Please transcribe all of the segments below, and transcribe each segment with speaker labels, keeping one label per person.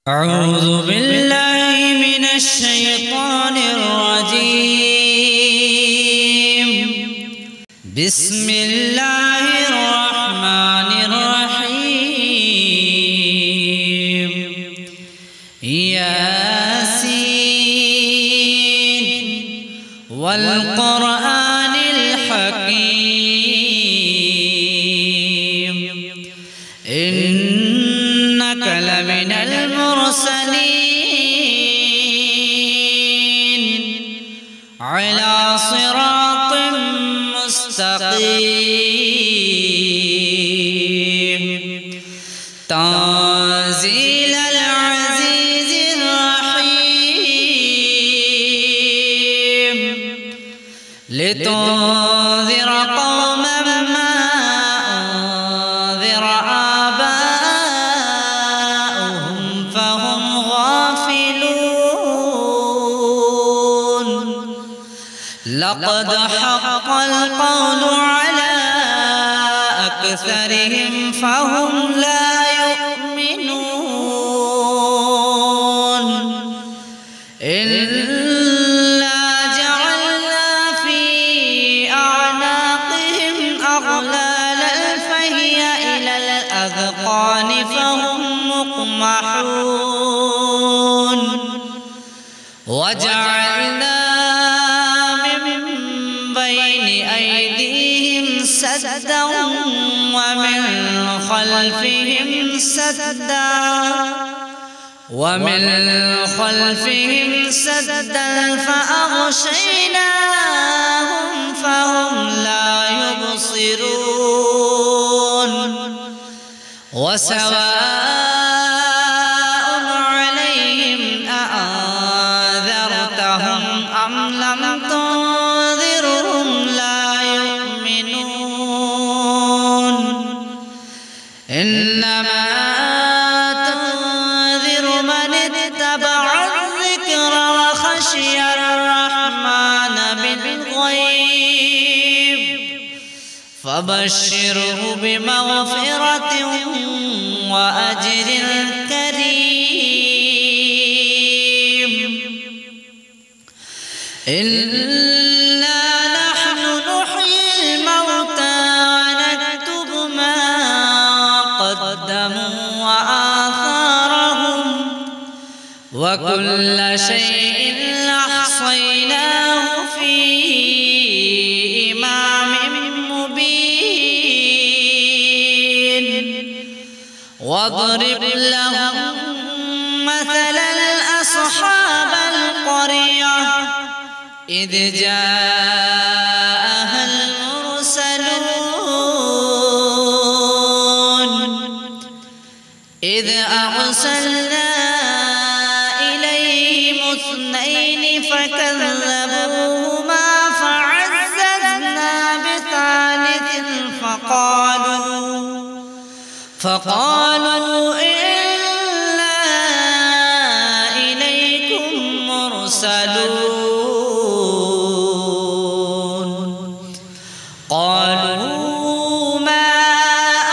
Speaker 1: أعوذ بالله من الشيطان الرجيم. بسم الله الرحمن الرحيم. ياسين والقرآن الحكيم إنك لمن المرسلين على صراط مستقيم تنزيل العزيز الرحيم لتنذر قوما ما أنذر آباؤهم فهم غافلون. لقد حق القول على أكثرهم فهم لا يؤمنون. إلا جعلنا في أعناقهم أغلالا فهي إلى الأذقان فهم مقمحون. وجعلنا من بين أيديهم سدا ومن خلفهم سدا فأغشيناهم فهم لا يبصرون. وسواء عليهم أأنذرتهم أم لم تنذرهم لا يؤمنون. إنما تنذر من اتبع الذكر وخشي الرحمن بالغيب فبشره بمغفرة وأجر كريم. إنا نحن نحيي الموتى ونكتب ما قدموا وآثارهم وكل شيء أحصيناه في إمام مبين. واضرب لهم مثلا أصحاب القرية إذ جاءها المرسلون إذ أرسلنا إليهم اثنين فكذبوهما فعززنا بثالث فقالوا إنا إليكم مرسلون. قالوا ما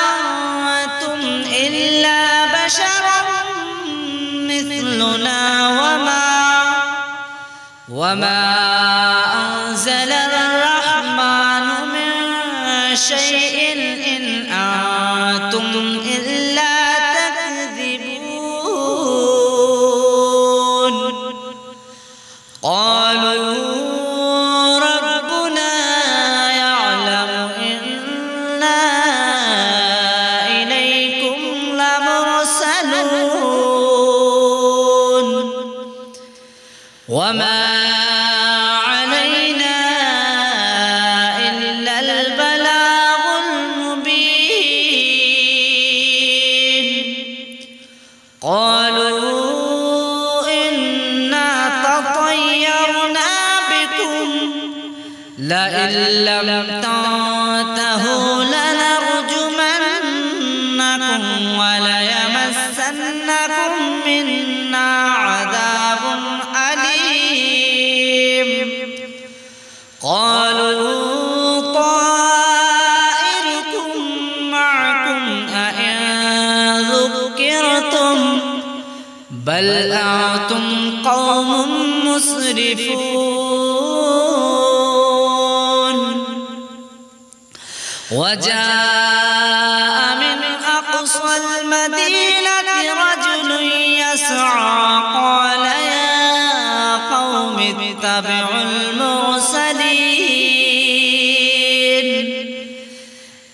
Speaker 1: أنتم إلا بشر مثلنا وما أنزل الرحمن من شيء إن أنتم إلا تكذبون. قالوا ربنا يعلم إنا إليكم لمرسلون وما علينا إلا البلاغ المبين. قالوا إنا تطيرنا بكم لئن لم تنتهوا لنرجمنكم وليمسنكم منا عذاب أليم. قالوا طائركم معكم أئن ذكرتم بل أنتم قوم مسرفون وجاء من أقصى المدينة رجل يسعى قال يا قوم اتبعوا المرسلين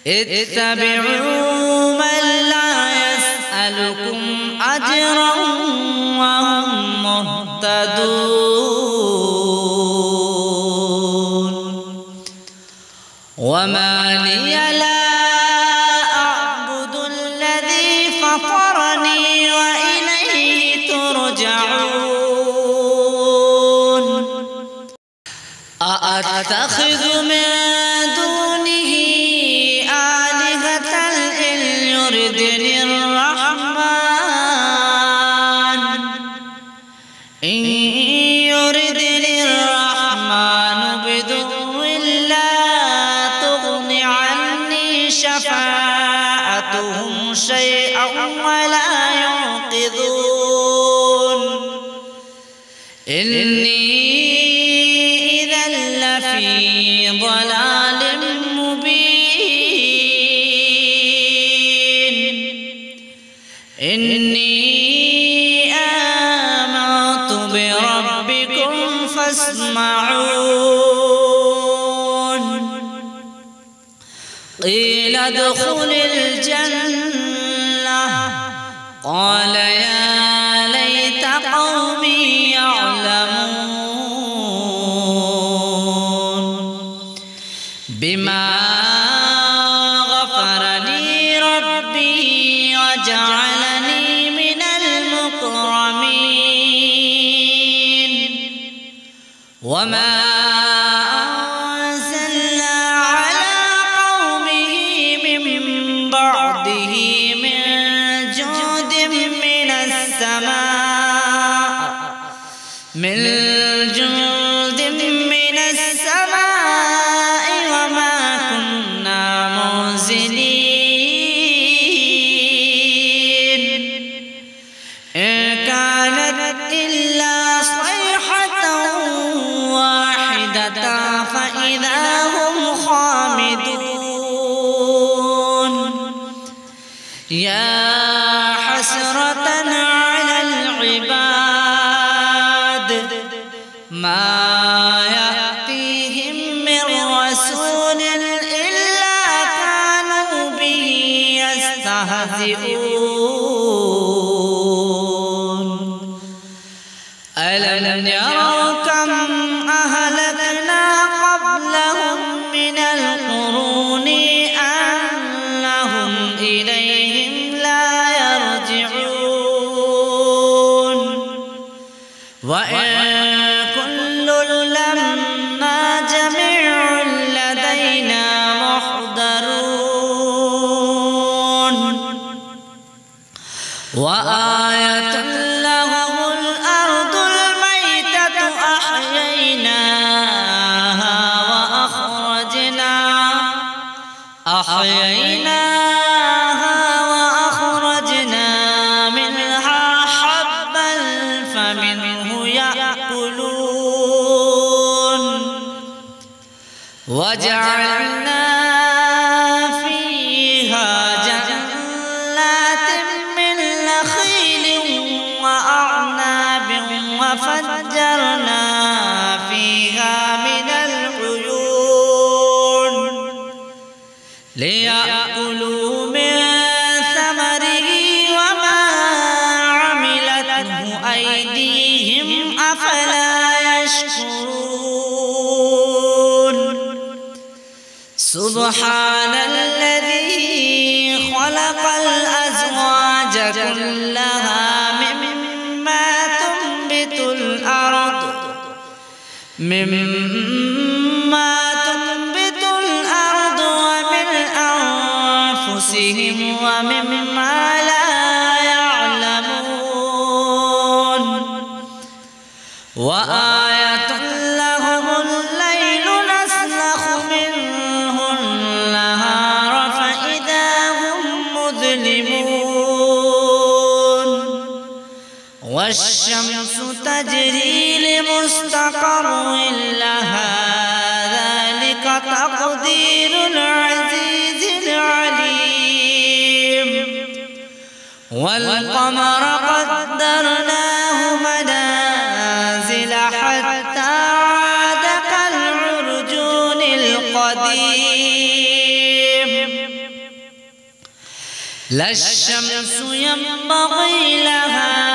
Speaker 1: اتبعوا من لا يسألكم أجرا وهم مهتدون وما لي لا أعبد الذي فطرني وإليه ترجعون أأتخذ من دونه آلهة إن يردني الرحمن بضر لا تغن عني شفاعتهم شيئا ولا ينقذون إني إذا لفي ضلال مبين إني آمنت بربكم فاسمعون قيل ادخل الجنة قال يا ليت قومي يعلمون بما غفر لي ربي وجعلني من المكرمين وما أنزلنا على قومه من بعده من جود من السماء وما كنا منزلين إن كانت إلا صيحة واحدة فإذا هم خامدون يا حسرة على العباد ما يأتيهم من رسول إلا كانوا به يستهزئون ألم يروا كم أهلكنا قبلهم من القرون أنهم إليهم لا يرجعون وإن كل لما جميع لدينا محضرون وآية لهم الأرض الميتة أحييناها وأخرجنا منها حبا فمنه يأكلون وجعلنا فيها جنات من نخيل وأعناب وفجرنا فيها من العيون ليأكلوا من ثمره وما عملته أيديهم أفلا يشكرون سبحان الذي خلق الأزواج كلها مما تنبت الأرض ومن أنفسهم ومما لا يعلمون وآية لهم الليل نسلخ منه النهار فإذا هم مظلمون والشمس تجري لمستقر لها ذلك تقدير العزيز العليم والقمر قدرناه منازل حتى عاد كالعرجون القديم لا الشمس ينبغي لها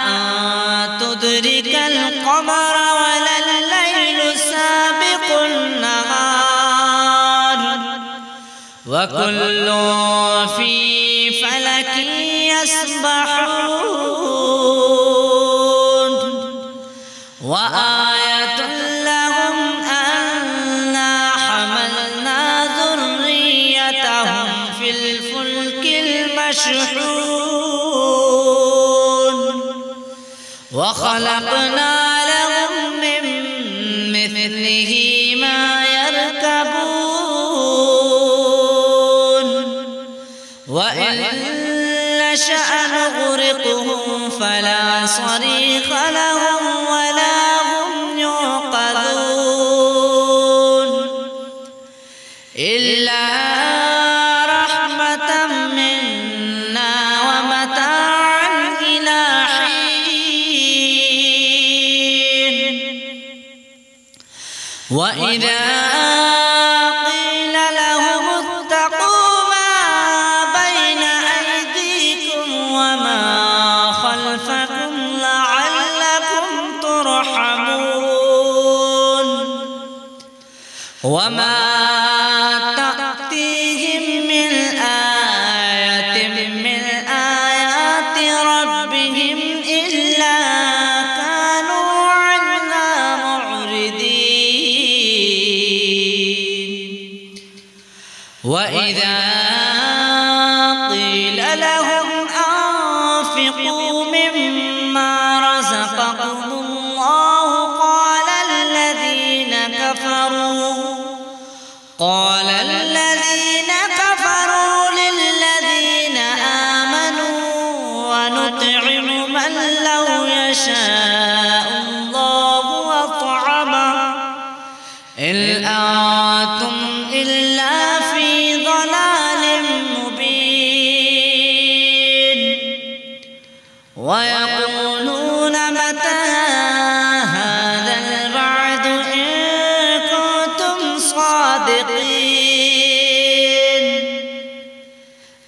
Speaker 1: أن تدرك القمر ولا الليل سابق النهار وكل في فلك يسبحون وآية لهم أنا حملنا ذريتهم في الفلك المشحون وخلقنا لهم من مثله ما يركبون وإن نشأ نغرقهم فلا صريخ لهم ولا هم ينقذون إلا رحمة منا ومتاعا إلى حين وإذا قيل لهم اتقوا ما بين أيديكم وما خلفكم لعلكم ترحمون وما تأتيهم من آية من آيات ربهم إلا كانوا عنها معرضين وإذا قيل لهم أنفقوا مما رزقكم الله قال الذين كفروا للذين آمنوا ونطعم من لو يشاء الله أطعمه إن أنتم إلا في ضلال مبين ويقولون متى هذا الوعد إن كنتم صادقين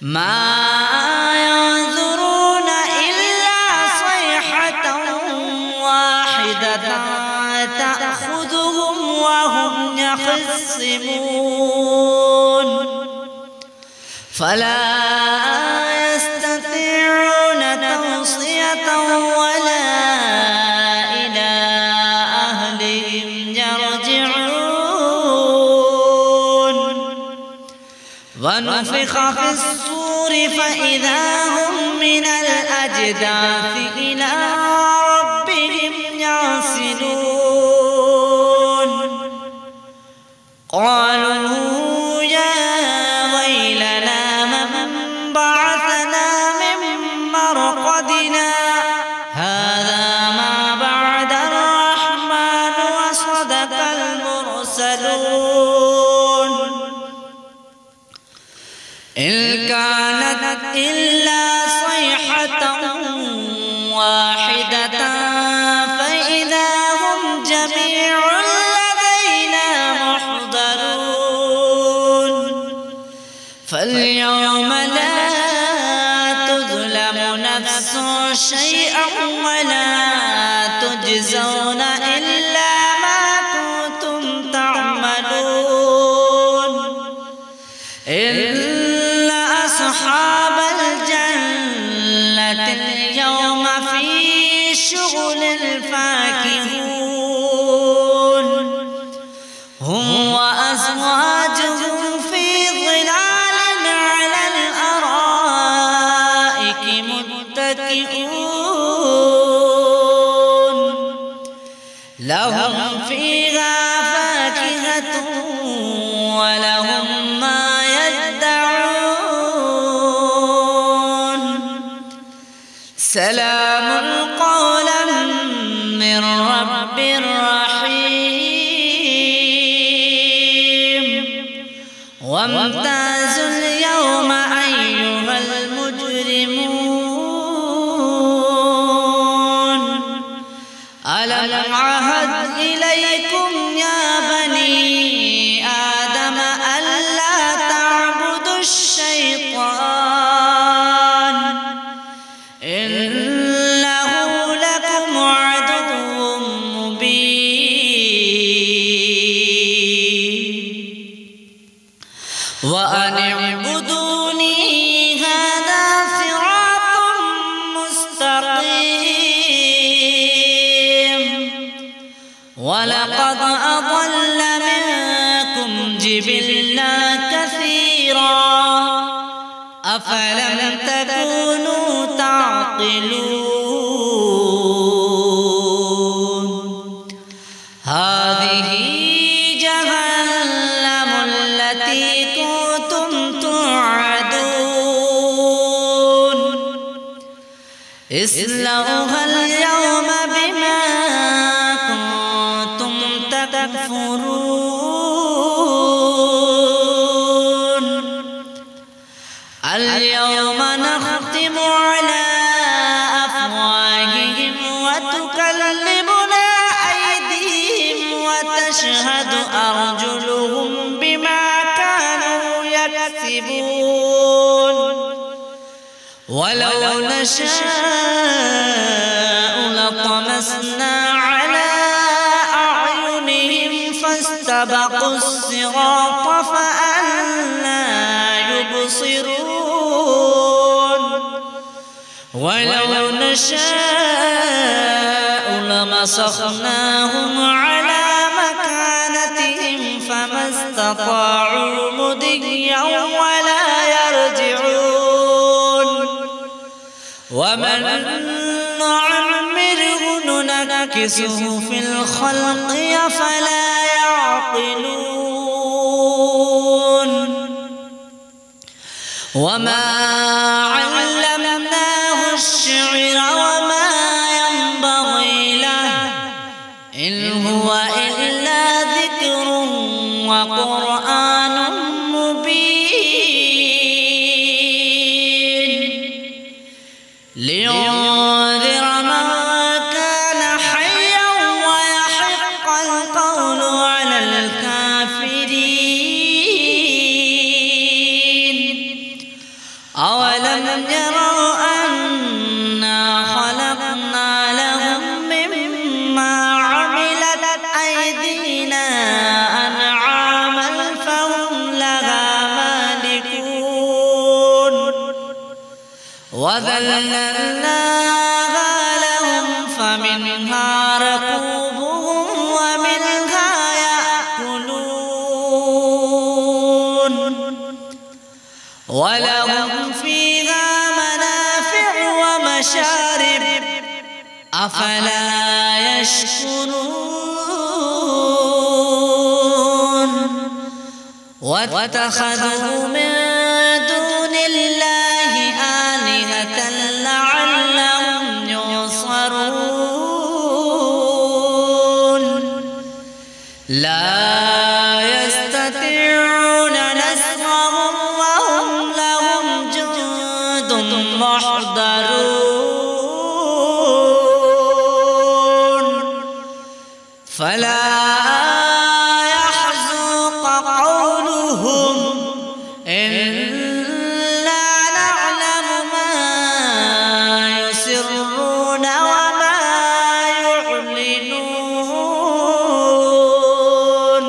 Speaker 1: ما ينظرون إلا صيحة واحدة تأخذهم وهم يخصمون فلا يستطيعون توصية ولا إلى أهلهم يرجعون ونفخ في الصور فإذا هم من الأجداث إلى ربهم ينسلون قالوا يا ويلنا من بعثنا من مرقدنا هذا ما بعد الرحمن وصدق المرسلون إن كانت إلا صيحة واحدة فإذا هم جميع لدينا محضرون فاليوم لا تظلم نفس شيئا ولا تجزون إلا ما كنتم تعملون إن أصحاب الجنة اليوم في شغل فاكهون هم وأزواجهم في ظلال على الأرائك متكئون لهم فيها فاكهة ولهم ما يدعون سلام قولا من رب رحيم وامتازوا اليوم أيها المجرمون ألم عهد إليكم يا بني آدم ألا تعبدوا الشيطان إنه لكم عدو مبين وأن اعبدوني هذا صراط مستقيم ولقد أضل منكم جبلا كثيرا أفلم تكونوا تعقلون هذه جهنم التي كنتم توعدون اصلوها اليوم بما كنتم تكفرون اليوم نختم على أفواههم وتكلمنا أيديهم وتشهد أرجلهم بما كانوا يكسبون ولو نشاء لطمسنا على أعينهم فاستبقوا الصراط فأنى يبصرون ولو نشاء لمسخناهم على مكانتهم فما استطاعوا مضيا ولا يرجعون ومن نعمره ننكسه في الخلق أفلا يعقلون وما علمناه الشعر وما ينبغي له إن هو إلا ذكر وقرآن مبين لينذر من كان حيا ويحق القول على الكافرين أولم يروا أنا خلقنا لهم مما عملت أيدينا أنعاما فهم لها مالكون وذللناها لهم فمنها ركوبهم ومنها يأكلون ولهم فيها منافع ومشارب أفلا يشكرون واتخذوا من دون الله آلهة لعلهم ينصرون لا يستطيعون نصرهم وهم لهم جند محضرون فلا يحزنك قولهم إنا نعلم ما يسرون وما يعلنون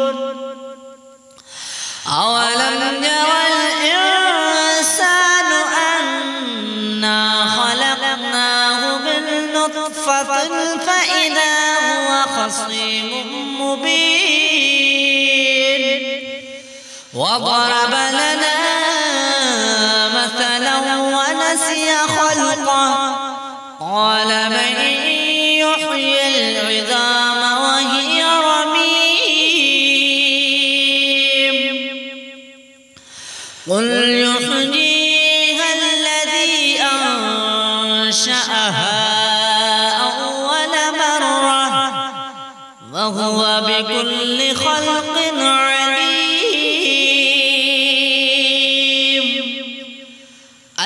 Speaker 1: أولم ير الإنسان أنا خلقناه من نطفة فإذا هو خصيم مبين وضرب لنا مثلا ونسي خلقه قال من يحيي العظام وهي رميم قل يحييها الذي أنشأها وهو بكل خلق عليم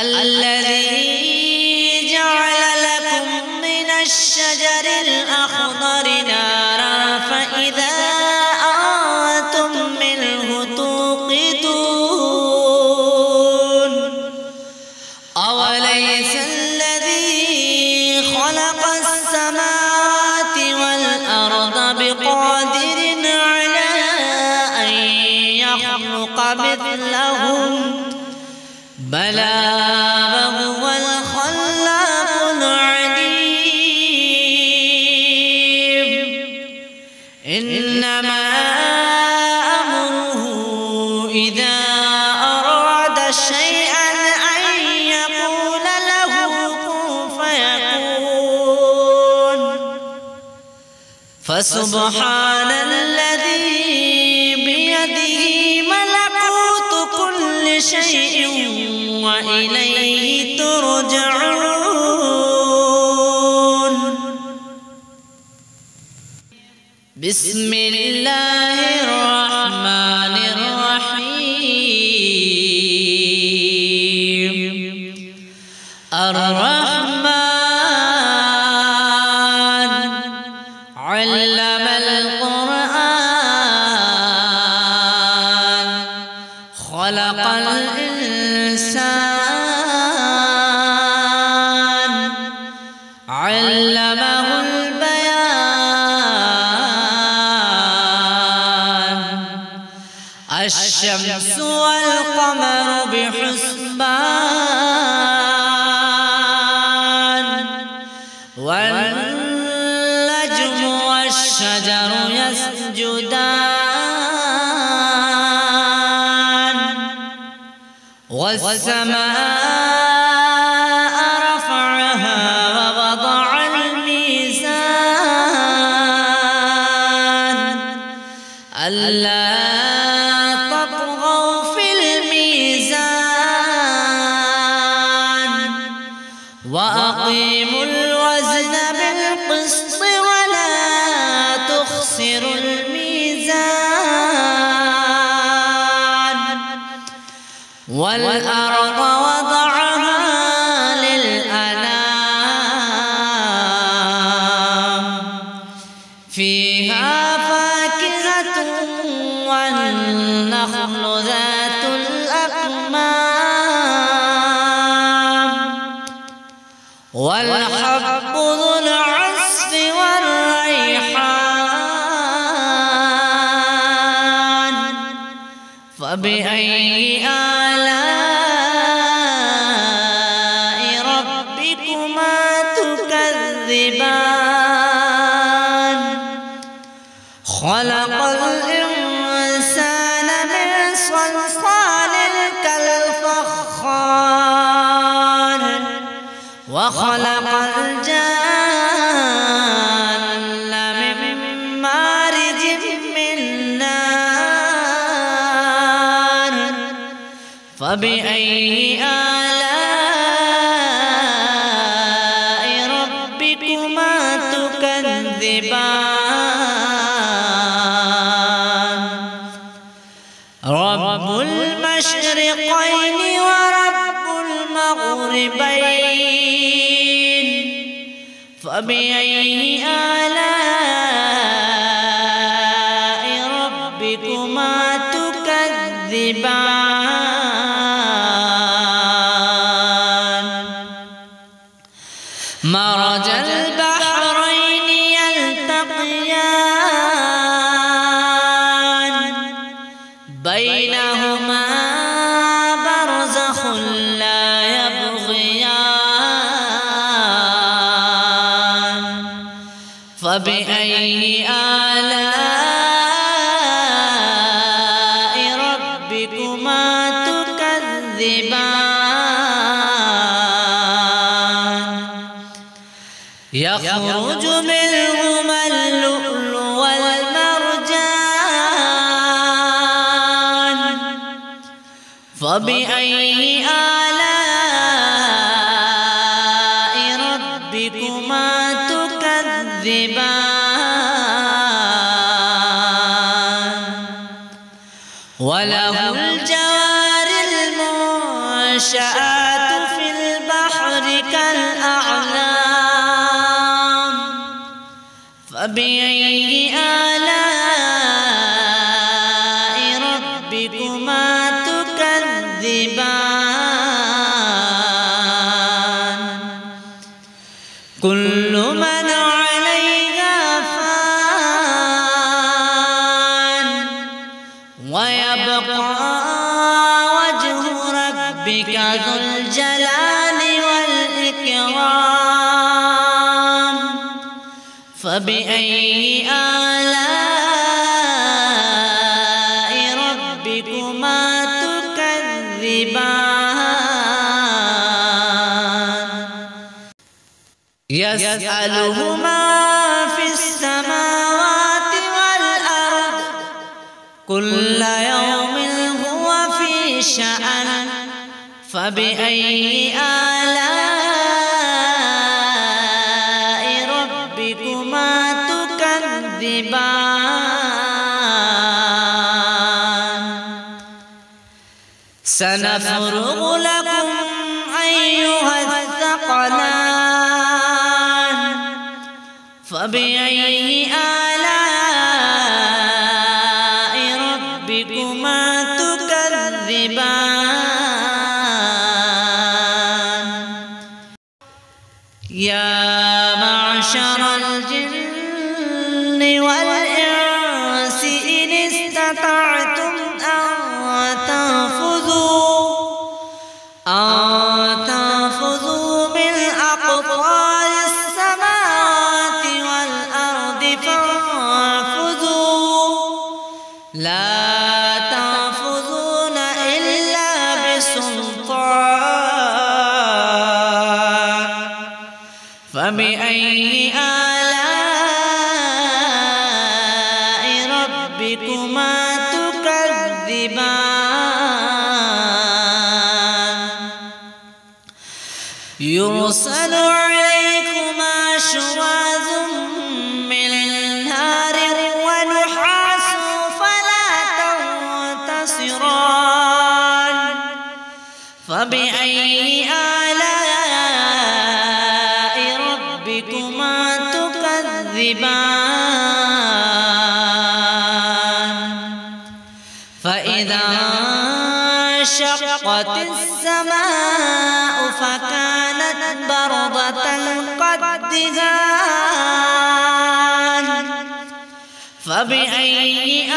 Speaker 1: الذي جعل لكم من الشجر الأخضر نارا فإذا أنتم منه توقدون أوليس الذي خلق السماوات والأرض بقادر على أن يخلق مثلهم بلى وهو الخلاق العليم إنما أمره إذا أراد شيئا أن يقول له كن فيكون فسبحان الذي بيده ملكوت كل شيء وإليه ترجعون بسم الله الرحمن الرحيم الرحمن علم القرآن خلق الإنسان علمه البيان الشمس والقمر بحسبان والنجم والشجر يسجدان والسماء رفعها ووضع الميزان ألا تطغوا في الميزان وأقيموا الوزن بالقسط ولا تخسروا الميزان والأرض وضعها للأنام فيها فاكهة والنخل ذات الأكمام والحب ذو العصف والريحان فبأي آلاء ربكما تكذبان خلق الإنسان من صلصال كالفخار وخلق الجان من مارج من نار فبأي آلاء ربكما تكذبان رب المشرقين ورب المغربين فبأي آلاء ربكما تكذبان مرج البحرين يلتقيان بينهما برزخ لا يبغيان فبأي آلاء ربكما تكذبان يخرج منهما اللؤلؤ والمرجان فبأي آلاء ربكما تكذبان فبأي آلاء ربكما تكذبان كل من عليها فان ويبقى وجه ربك ذو الجلال والإكرام فبأي آلاء ربكما تكذبان يسأله ما في السماوات والأرض كل يوم هو في شأن فبأي آلاء ربكما تكذبان سنفرغ لكم أيها الثقلان فبأي آلاء ربكما تكذبان يا معشر الجن والإنس إن استطعتم أن تنفذوا من أقطار السماوات والأرض فانفذوا لا تنفذون إلا بسلطان فبأي آلاء ربكما تكذبان يرسل عليكما شواظ من نار ونحاس فلا تنتصران فبأي آلاء ربكما تكذبان فإذا انشقت السماء فكانت بردة كالدهان فبأي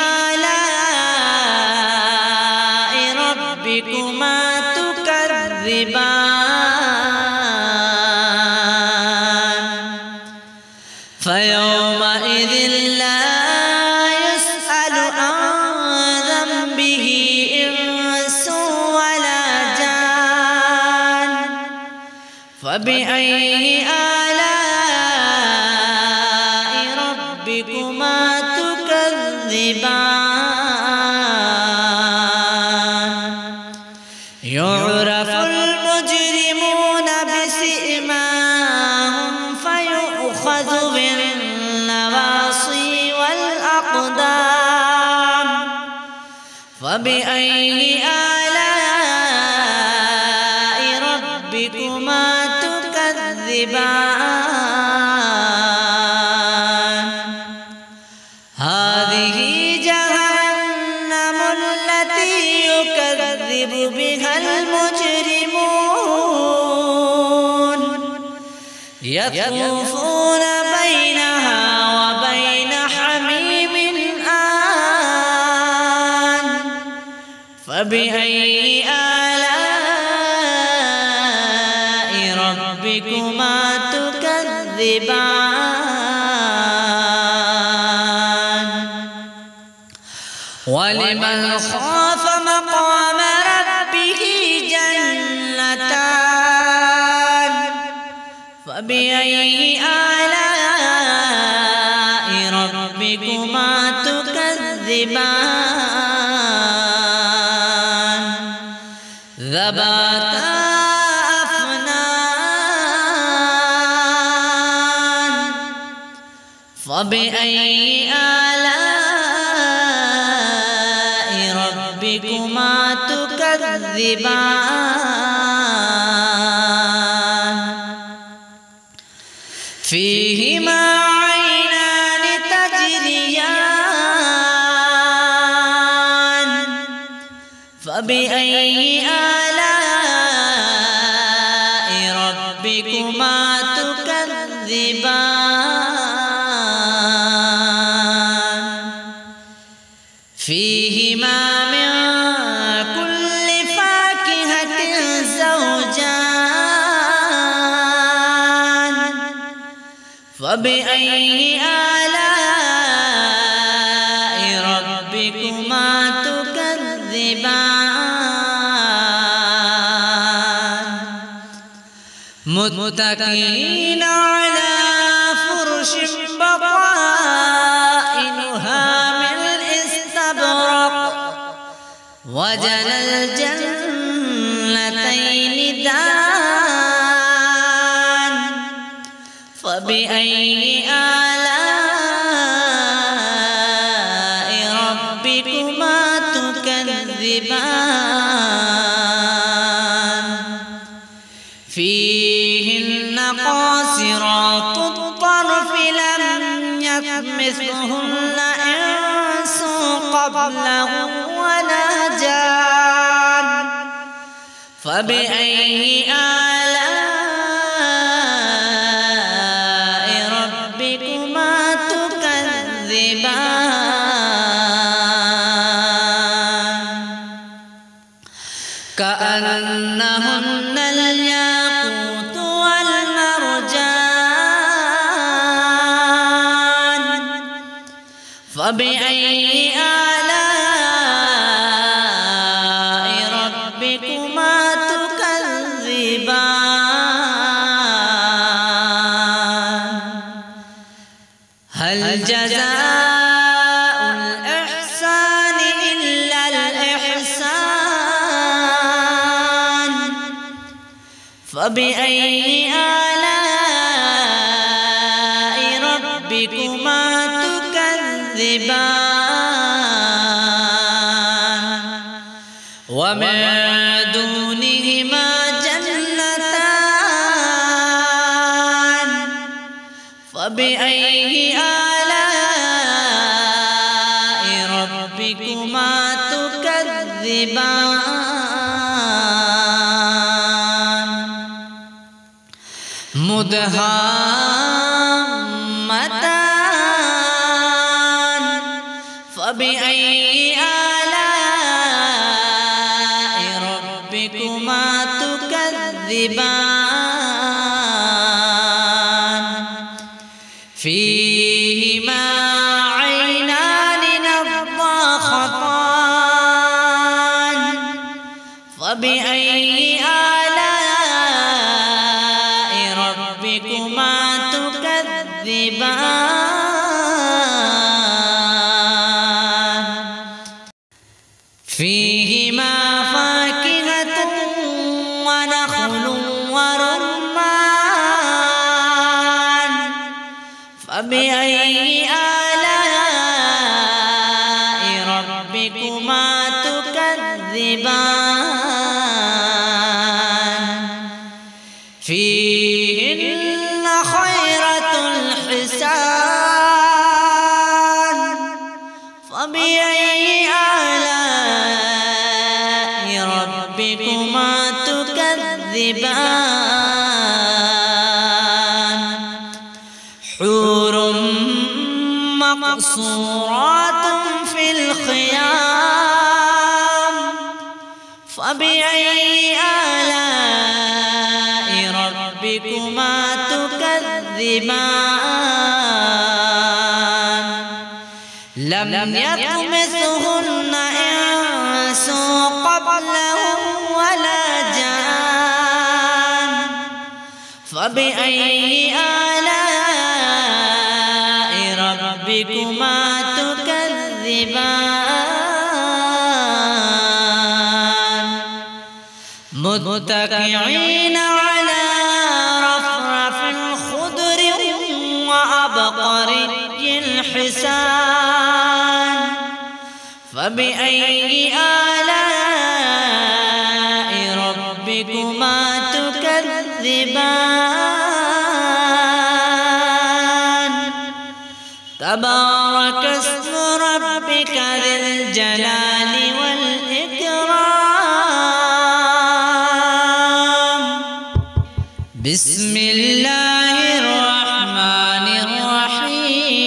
Speaker 1: آلاء ربكما تكذبان فيومئذ لا يسأل عن ذنبه إنس ولا جان فبأي آلاء ربكما تكذبان يعرف المجرمون بسيماهم فيؤخذ بالنواصي والأقدام فبأي آلاء ربكما تكذبان هذه جهنم التي يكذب بها المجرمون يطوفون بينها وبين حميم آن فبأي آلاء ربكما تكذبان ولمن خاف مقام ربه جنتان فبأي آلاء ربكما تكذبان ذباتا أفنان فبأي آلاء ربكما تكذبان فيهما عينان فبأي آلاء ربكما تكذبان فيهما من كل فاكهة زوجان فبأي آلاء ربكما تكذبان متكئين على فرش بطائنها من استبرق وجنى الجنتين دان فبأي آلاء ربكما تكذبان فيهن قاصرات الطرف لم يطمثهن إنس قبلهم ولا جان فبأي آلاء ربكما تكذبان كأنهن الياقوت والمرجان فبأي آلاء ربكما تكذبان هل جزاء الإحسان إلا الإحسان فبأي آلاء ربكما تكذبان ومن دونهما جنتان فبأي آلاء ربكما تكذبان مدهامتان فبأي آلاء ربكما تكذبان فيهما عينان نضاختان فبأي آلاء ربكما تكذبان فيهما فاكهة ونخل ورمان فبأي آلاء ربكما تكذبان فيهن خيرة الحسان فبأي آلاء ربكما تكذبان حور مقصورات في الخيام فبأي آلاء ربكما تكذبان لم يطمثهن إنس قبلهم ولا جان فبأي آلاء ربكما تكذبان متكئين على رفرف خضر وعبقري الحسان فبأي آلاء ربكما تكذبان تبارك اسم ربك ذي الجلال والإكرام بسم الله الرحمن الرحيم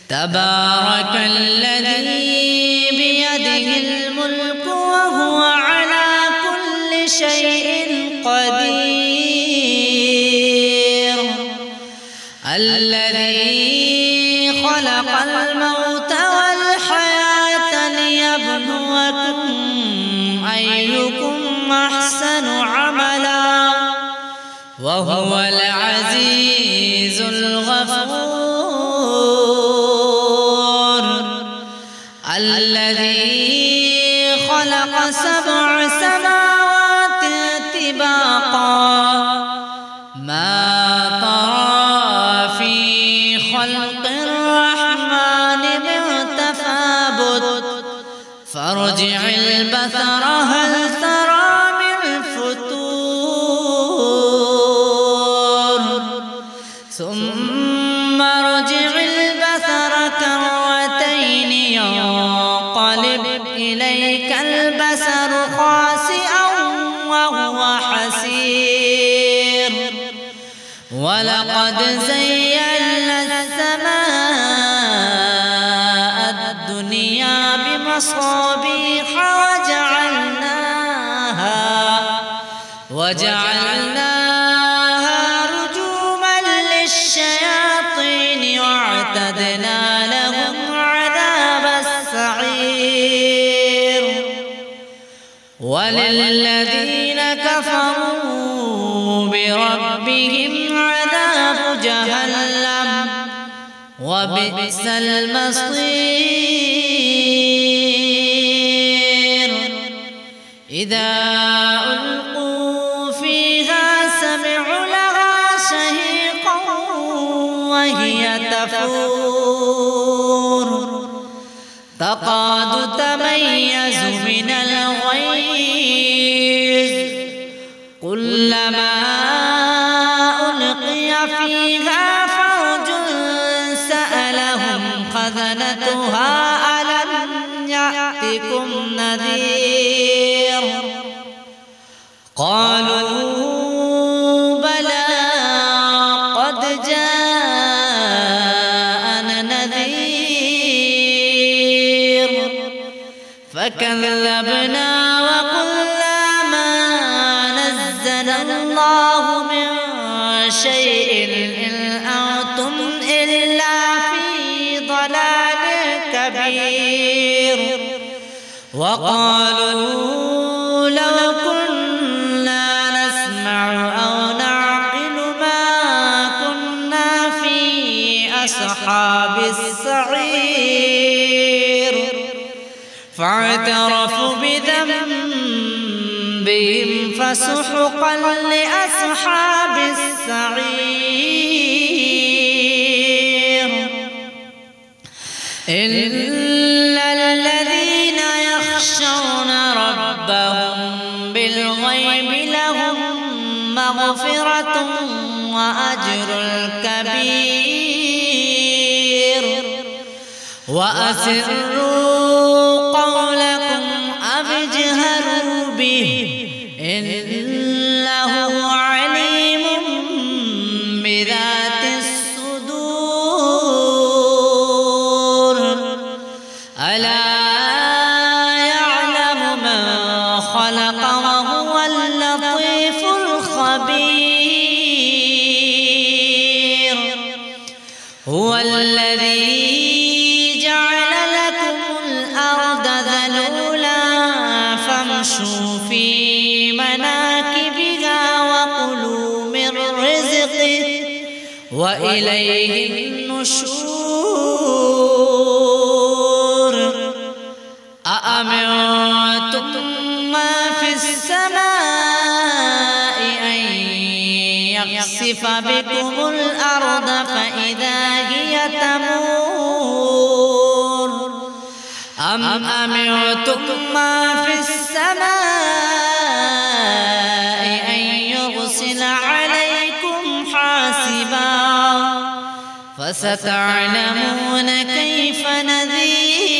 Speaker 1: تبارك الذي بيده الملك وهو على كل شيء قدير الذي خلق الموت والحياة ليبلوكم أيكم أحسن عملا وهو العزيز الغفور الذي خلق 7 سماوات طباقا ما ترى في خلق الرحمن من تفاوت فارجع البصر هل ترى من فتور ثم ارجع البصر كرتين ينقلب إليك البصر خاسئا وهو حسير ولقد زينا السماء الدنيا بمصابيح وجعلناها رجوما للشياطين واعتدنا لهم عذاب السعير وللذين كفروا بربهم عذاب جهنم وبئس المصير إذا ألقوا فيها سمعوا لها شهيقا وهي تفور تكاد تميز من الغيظ كلما ألقي فيها فوج سألهم خزنتها ألم يأتكم نذير قالوا بلى قد جاءنا نذير فكذبنا وقلنا ما نزل الله من شيء إن أنتم إلا في ضلال كبير وقالوا لو كنا نسمع أو نعقل ما كنا في أصحاب السعير فاعترفوا بذنبهم فسحقا لأصحاب السعير إلا الذين يخشون ربهم بالغيب لهم مغفرة وأجر كبير وأسروا قولكم أو اجهروا به إنه عليم بذات الصدور ألا يعلم من خلق وهو اللطيف الخبير هو الذي جعل لكم الأرض ذلولا فامشوا في مناكبها وكلوا من رزقه وإليه النشور أأمنتم ما في السماء أن يخسف بكم الأرض فإذا هي تمور أم أمنتم ما في السماء أن يرسل عليكم حاسبا فستعلمون كيف نذير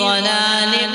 Speaker 1: ضلالin